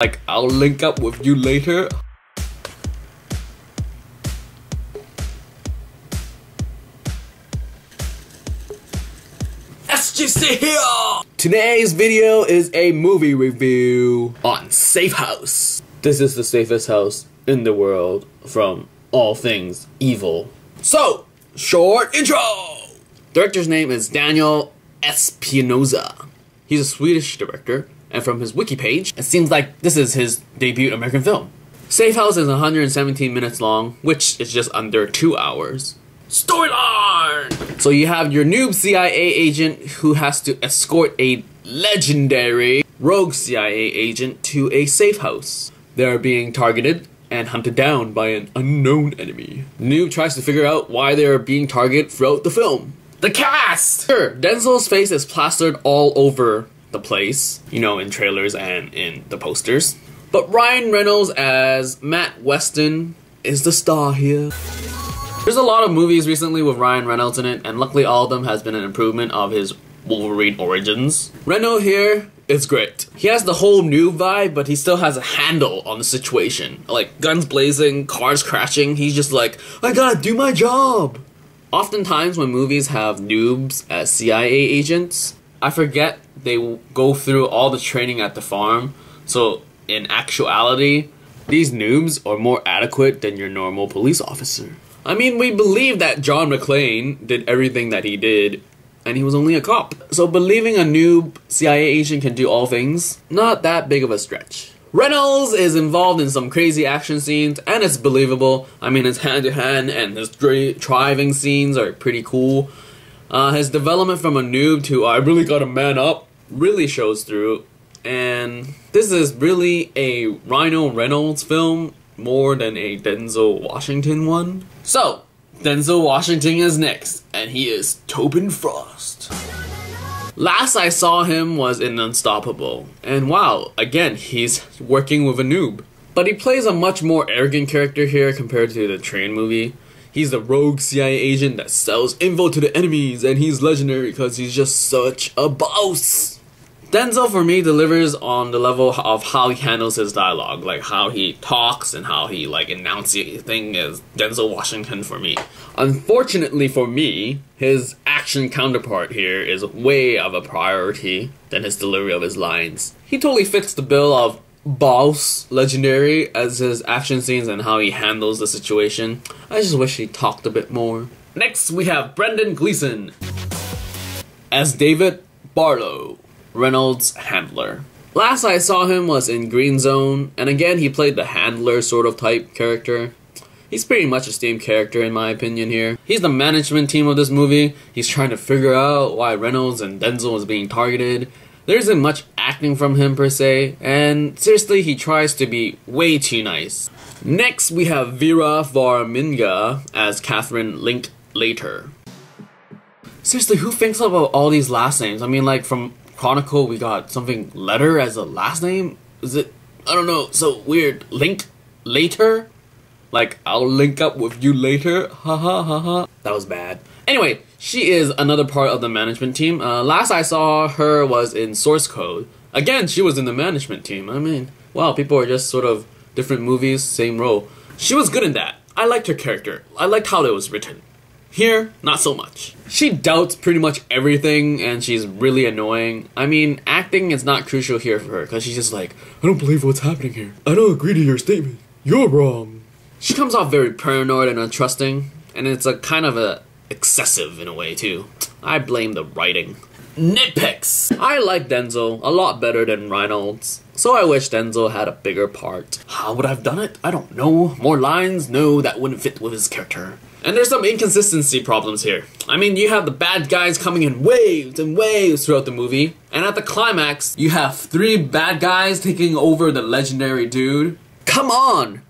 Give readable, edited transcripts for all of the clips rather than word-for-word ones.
Like, I'll link up with you later. SGC here! Today's video is a movie review on Safe House. This is the safest house in the world from all things evil. So, short intro! Director's name is Daniel Espinosa. He's a Swedish director, and from his Wiki page, it seems like this is his debut American film. Safe House is 117 minutes long, which is just under 2 hours. Storyline! So you have your noob CIA agent who has to escort a legendary rogue CIA agent to a safe house. They are being targeted and hunted down by an unknown enemy. Noob tries to figure out why they are being targeted throughout the film. The cast! Sure, Denzel's face is plastered all over the place, you know, in trailers and in the posters. But Ryan Reynolds as Matt Weston is the star here. There's a lot of movies recently with Ryan Reynolds in it, and luckily all of them has been an improvement of his Wolverine origins. Reno here is great. He has the whole new vibe, but he still has a handle on the situation. Like, guns blazing, cars crashing, he's just like, I gotta do my job! Oftentimes when movies have noobs as CIA agents, I forget they go through all the training at the farm, so in actuality, these noobs are more adequate than your normal police officer. I mean, we believe that John McClane did everything that he did, and he was only a cop. So believing a noob CIA agent can do all things, not that big of a stretch. Reynolds is involved in some crazy action scenes, and it's believable. I mean, his hand-to-hand and his driving scenes are pretty cool. His development from a noob to I really gotta man up really shows through, and this is really a Ryan Reynolds film more than a Denzel Washington one. So, Denzel Washington is next, and he is Tobin Frost. Last I saw him was in Unstoppable, and wow, again, he's working with a noob. But he plays a much more arrogant character here compared to the Train movie. He's the rogue CIA agent that sells info to the enemies, and he's legendary because he's just such a boss. Denzel, for me, delivers on the level of how he handles his dialogue, like how he talks and how he announces things as Denzel Washington for me. Unfortunately for me, his action counterpart here is way of a priority than his delivery of his lines. He totally fits the bill of boss legendary as his action scenes and how he handles the situation. I just wish he talked a bit more. Next we have Brendan Gleeson as David Barlow, Reynolds' handler. Last I saw him was in Green Zone, and again he played the handler sort of type character. He's pretty much a same character in my opinion here. He's the management team of this movie. He's trying to figure out why Reynolds and Denzel is being targeted. There isn't much acting from him per se, and seriously, he tries to be way too nice. Next, we have Veera Farmiga as Catherine Linklater. Seriously, who thinks about all these last names? I mean, like, from Chronicle, we got something letter as a last name? Is it, I don't know, so weird. Linklater? Like, I'll link up with you later? Ha ha ha ha. That was bad. Anyway, she is another part of the management team. Last I saw her was in Source Code. Again, she was in the management team. I mean, wow, people are just sort of different movies, same role. She was good in that. I liked her character. I liked how it was written. Here, not so much. She doubts pretty much everything, and she's really annoying. I mean, acting is not crucial here for her, because she's just like, I don't believe what's happening here. I don't agree to your statement. You're wrong. She comes off very paranoid and untrusting, and it's a kind of a excessive in a way too. I blame the writing. Nitpicks! I like Denzel a lot better than Reynolds, so I wish Denzel had a bigger part. How would I have done it? I don't know. More lines? No, that wouldn't fit with his character. And there's some inconsistency problems here. I mean, you have the bad guys coming in waves and waves throughout the movie, and at the climax, you have 3 bad guys taking over the legendary dude. Come on!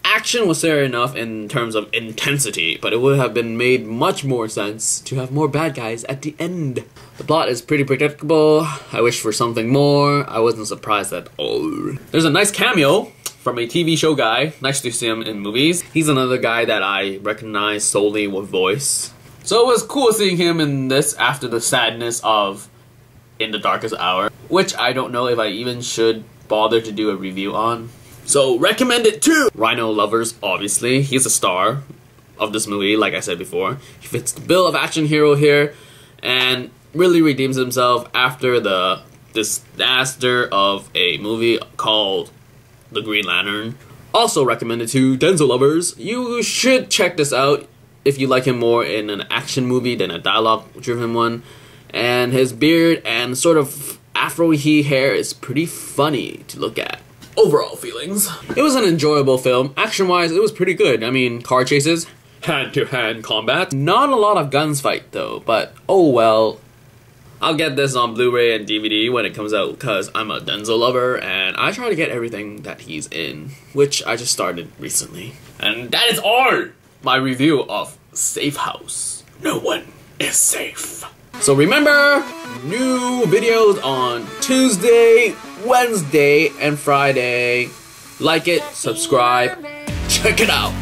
Action was there enough in terms of intensity, but it would have been made much more sense to have more bad guys at the end. The plot is pretty predictable. I wish for something more. I wasn't surprised at all. There's a nice cameo from a TV show guy. Nice to see him in movies. He's another guy that I recognize solely with voice. So it was cool seeing him in this after the sadness of In the Darkest Hour, which I don't know if I even should bother to do a review on. So recommend it to Rhino lovers, obviously. He's a star of this movie, like I said before. He fits the bill of action hero here and really redeems himself after the disaster of a movie called The Green Lantern. Also recommended to Denzel lovers. You should check this out if you like him more in an action movie than a dialogue-driven one. And his beard and sort of afro-y hair is pretty funny to look at. Overall feelings. It was an enjoyable film. Action-wise, it was pretty good. I mean, car chases, hand-to-hand combat. Not a lot of guns fight though, but oh well. I'll get this on Blu-ray and DVD when it comes out because I'm a Denzel lover and I try to get everything that he's in, which I just started recently. And that is all my review of Safe House. No one is safe. So remember, new videos on Tuesday, Wednesday, and Friday. Like it, subscribe, check it out.